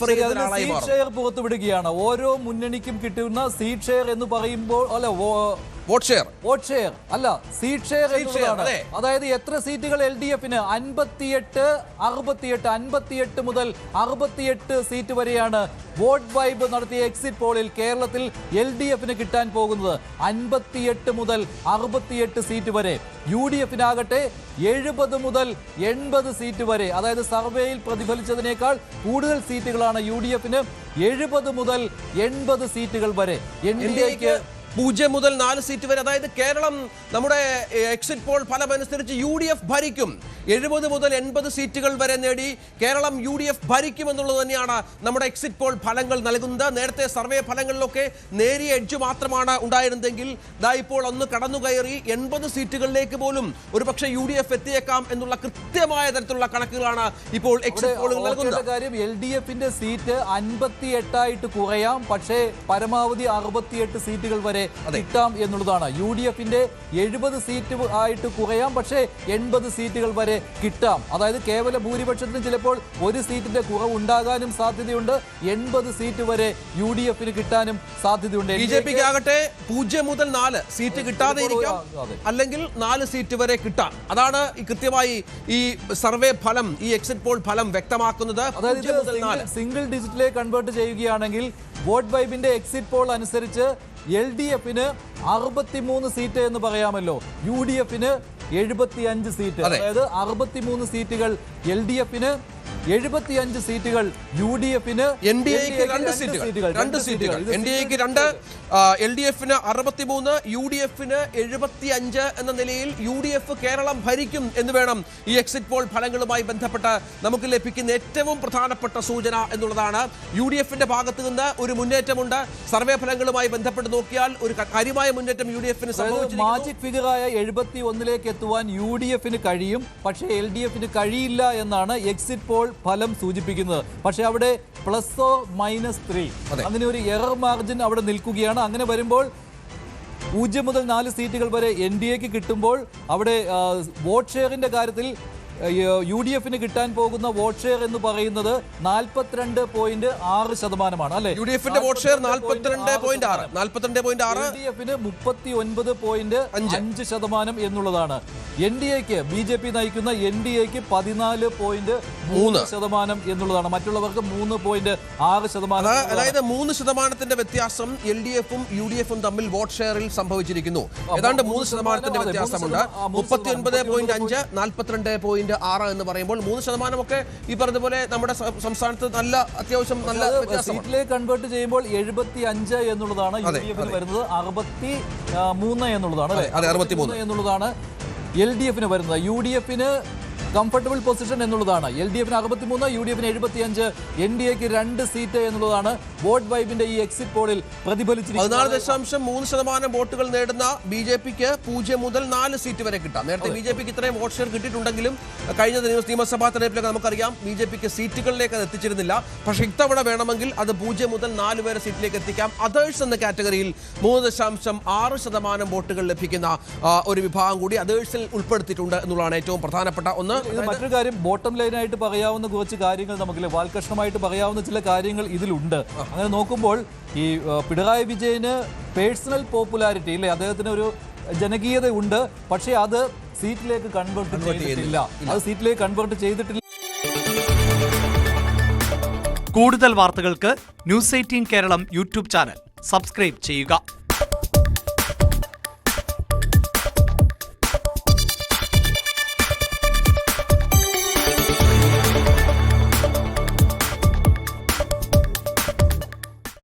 Seat share പുറത്തുവിടുകയാണ്. ഓരോ മുന്നണിക്കും കിട്ടുന്ന seat share എന്ന് പറയുമ്പോൾ വോട്ട് ഷെയർ അല്ല, സീറ്റ് ഷെയർ എന്നുള്ളതാണ്. അതായത് എത്ര സീറ്റുകൾ LDFന് 58 മുതൽ 68 സീറ്റ് വരെയാണ് വോട്ട് വൈബ് നടത്തിയ എക്സിറ്റ് പോളിൽ കേരളത്തിൽ LDFന് കിട്ടാൻ പോകുന്നത്. 58 മുതൽ 68 സീറ്റ് വരെ. UDFനാകട്ടെ 70 മുതൽ 80 സീറ്റ് വരെ. അതായത് സർവേയിൽ പ്രതിഫലിച്ചതിനേക്കാൾ കൂടുതൽ സീറ്റുകളാണ് UDFന്. 70 മുതൽ 80 സീറ്റുകൾ വരെ. NDAക്ക് 0 മുതൽ 4 സീറ്റ് വരെ. അതായത് കേരളം നമ്മുടെ എക്സിറ്റ് പോൾ ഫലമനുസരിച്ച് UDF ഭരിക്കും. 70 മുതൽ 80 സീറ്റുകൾ വരെ നേടി കേരളം UDF ഭരിക്കുമെന്നുള്ളത് തന്നെയാണ് നമ്മുടെ എക്സിറ്റ് പോൾ ഫലങ്ങൾ നൽകുന്നത്. നേരത്തെ സർവേ ഫലങ്ങളിലൊക്കെ നേരിയ എഡ്ജ് മാത്രമാണ് ഉണ്ടായിരുന്നെങ്കിൽ ഇപ്പോൾ ഒന്ന് കടന്നുകയറി 80 സീറ്റുകളിലേക്ക് പോലും ഒരുപക്ഷെ UDF എത്തിയേക്കാം എന്നുള്ള കൃത്യമായ തരത്തിലുള്ള കണക്കുകളാണ് ഇപ്പോൾ എക്സിറ്റ് പോളുകൾ നൽകുന്നത്. കാര്യം LDFന്റെ സീറ്റ് 58 ആയിട്ട് കുറയാം, പക്ഷേ പരമാവധി 68 സീറ്റുകൾ വരെ കിട്ടാം എന്നുള്ളതാണ്. UDFന്റെ 70 സീറ്റ് ആയിട്ട് കുറയാം, പക്ഷേ 80 സീറ്റുകൾ വരെ കിട്ടാം. അതായത് കേവല ഭൂരിപക്ഷത്തിന് ചിലപ്പോൾ ഒരു സീറ്റിന്റെ കുറവ് ഉണ്ടാകാനും സാധ്യതയുണ്ട്. 80 സീറ്റ് വരെ UDFന് കിട്ടാനും സാധ്യതയുണ്ട്. BJPക്ക് ആകട്ടെ 0 മുതൽ 4 സീറ്റ് കിട്ടാതെ ഇരിക്കാം, അല്ലെങ്കിൽ 4 സീറ്റ് വരെ കിട്ടാം. അതാണ് കൃത്യമായി ഈ സർവേ ഫലം, ഈ എക്സിറ്റ് പോൾ ഫലം വ്യക്തമാക്കുന്നത്. അതായത് സിംഗിൾ ഡിജിറ്റിലേക്ക് കൺവേർട്ട് ചെയ്യുകയാണെങ്കിൽ വോട്ട് വൈബിന്റെ എക്സിറ്റ് പോൾ അനുസരിച്ച് LDFന് 63 സീറ്റ് എന്ന് പറയാമല്ലോ, UDFന് 75 സീറ്റ്. അതായത് 63 സീറ്റുകൾ LDFന്, 75 സീറ്റുകൾ UDFന്. NDAക്ക് 2 സീറ്റുകൾ. NDAക്ക് 2, LDFന് 63, UDFന് 75 എന്ന നിലയിൽ UDF കേരളം ഭരിക്കും എന്ന് വേണം ഈ എക്സിറ്റ് പോൾ ഫലങ്ങളുമായി ബന്ധപ്പെട്ട് നമുക്ക് ലഭിക്കുന്ന ഏറ്റവും പ്രധാനപ്പെട്ട സൂചന എന്നുള്ളതാണ്. UDFന്റെ ഭാഗത്ത് നിന്ന് ഒരു മുന്നേറ്റമുണ്ട്. സർവേ ഫലങ്ങളുമായി ബന്ധപ്പെട്ട് നോക്കിയാൽ ഒരു കാര്യമായ മുന്നേറ്റം UDFന് സംഭവിച്ചിരിക്കുന്നു. മാജിക് ഫിഗറായ 71ലേക്ക് എത്തുവാൻ UDFന് കഴിയും, പക്ഷേ LDFന് കഴിയില്ല എന്നാണ് എക്സിറ്റ് പോൾ ഫലം സൂചിപ്പിക്കുന്നത്. പക്ഷെ അവിടെ +-3 അങ്ങനെ ഒരു എറർ മാർജിൻ അവിടെ നിൽക്കുകയാണ്. അങ്ങനെ വരുമ്പോൾ 0 മുതൽ 4 സീറ്റുകൾ വരെ NDAക്ക് കിട്ടുമ്പോൾ അവിടെ വോട്ട് ഷെയറിന്റെ കാര്യത്തിൽ UDFന് കിട്ടാൻ പോകുന്ന വോട്ട് ഷെയർ എന്ന് പറയുന്നത് 42.6% അല്ലെ? UDFന്റെ വോട്ട് ഷെയർ 42.6, LDFന് 39.5% എന്നുള്ളതാണ്. NDAക്ക് BJP നയിക്കുന്ന NDAക്ക് 14.3% എന്നുള്ളതാണ്. മറ്റുള്ളവർക്ക് 3.6%. അതായത് 3% വ്യത്യാസം LDFും UDFും തമ്മിൽ വോട്ട് ഷെയറിൽ സംഭവിച്ചിരിക്കുന്നു. ഏതാണ്ട് 3% വ്യത്യാസമുണ്ട്. 39.5, 42.6 എന്ന് പറയുമ്പോൾ 3% ഒക്കെ ഈ പറഞ്ഞ പോലെ നമ്മുടെ സംസ്ഥാനത്ത് നല്ല അത്യാവശ്യം നല്ല സീറ്റിലേക്ക് കൺവേർട്ട് ചെയ്യുമ്പോൾ 75 എന്നുള്ളതാണ് UDFന് വരുന്നത്. 63 എന്നുള്ളതാണ് എന്നുള്ളതാണ് LDFന് വരുന്നത്. UDFന് കംഫർട്ടബിൾ പൊസിഷൻ എന്നുള്ളതാണ്. LDFന് 63, UDFന് 75, NDAക്ക് 2 സീറ്റ് എന്നുള്ളതാണ് വോട്ട് വൈബിന്റെ ഈ എക്സിറ്റ് പോളിൽ പ്രതിഫലിച്ചിരിക്കുന്നത്. 14.3% വോട്ടുകൾ നേടുന്ന BJPക്ക് 0 മുതൽ 4 സീറ്റ് വരെ കിട്ടാം. നേരത്തെ BJPക്ക് ഇത്രയും വോട്ട് ഷെയർ കിട്ടിയിട്ടുണ്ടെങ്കിലും കഴിഞ്ഞ നിയമസഭാ തെരഞ്ഞെടുപ്പിലൊക്കെ നമുക്കറിയാം BJPക്ക് സീറ്റുകളിലേക്ക് അത് എത്തിച്ചിരുന്നില്ല. പക്ഷേ ഇത്തവണ വേണമെങ്കിൽ അത് 0 മുതൽ 4 വരെ സീറ്റിലേക്ക് എത്തിക്കാം. അതേഴ്സ് എന്ന കാറ്റഗറിയിൽ 3.6% വോട്ടുകൾ ലഭിക്കുന്ന ഒരു വിഭാഗം കൂടി അതേഴ്സിൽ ഉൾപ്പെടുത്തിയിട്ടുണ്ട് എന്നുള്ളതാണ് ഏറ്റവും പ്രധാനപ്പെട്ട ഒന്ന്. മറ്റൊരു കാര്യം, ബോട്ടം ലൈനായിട്ട് പറയാവുന്ന കുറച്ച് കാര്യങ്ങൾ നമുക്കില്ല, വാൽകഷ്ണമായിട്ട് പറയാവുന്ന ചില കാര്യങ്ങൾ ഇതിലുണ്ട്. അങ്ങനെ നോക്കുമ്പോൾ ഈ പിണറായി വിജയന് പേഴ്സണൽ പോപ്പുലാരിറ്റി ഇല്ലേ, അദ്ദേഹത്തിന് ഒരു ജനകീയത ഉണ്ട്, പക്ഷേ അത് സീറ്റിലേക്ക് കൺവേർട്ട് ചെയ്തിട്ടില്ല. കൂടുതൽ വാർത്തകൾക്ക് News 18 Keralam YouTube channel subscribe ചെയ്യുക.